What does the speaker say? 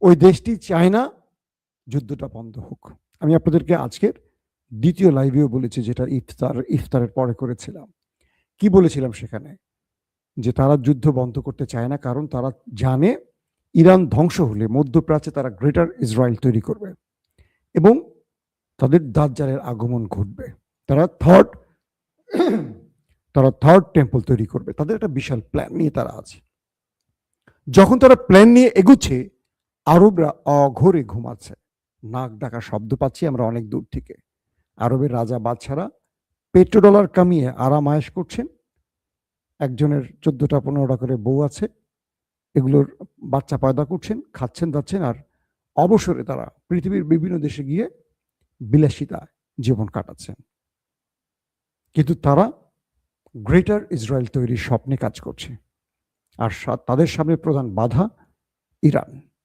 ওই দেশটি চায় না যুদ্ধটা বন্ধ হোক। আমি আপনাদেরকে আজকের দ্বিতীয় লাইভেও বলেছি, যেটা ইফতারের পরে করেছিলাম। কি বলেছিলাম সেখানে? যে তারা যুদ্ধ বন্ধ করতে চায় না, কারণ তারা জানে ইরান ধ্বংস হলে মধ্যপ্রাচ্যে তারা গ্রেটার ইসরায়েল তৈরি করবে এবং তাদের দাজ্জালের আগমন ঘটবে। তারা থার্ড টেম্পল তৈরি করবে। তাদের একটা বিশাল প্ল্যান নিয়ে তারা আছে। যখন তারা প্ল্যান নিয়ে এগুচ্ছে, আরবরা অঘোরে ঘুমাচ্ছে। নাক ডাকা শব্দ পাচ্ছি আমরা অনেক দূর থেকে। আরবের রাজা বাদশারা পেট্রোডলার কামিয়ে আরাম আয়েশ করছেন। একজনের 14টা 15টা করে বউ আছে, এগুলোর বাচ্চা পয়দা করছেন, খাচ্ছেন দাচ্ছেন, আর অবসরে তারা পৃথিবীর বিভিন্ন দেশে গিয়ে বিলাসিতা জীবন কাটাচ্ছেন। কিন্তু তারা গ্রেটার ইসরায়েল তৈরির স্বপ্নে কাজ করছে, আর তাদের সামনে প্রধান বাধা ইরান।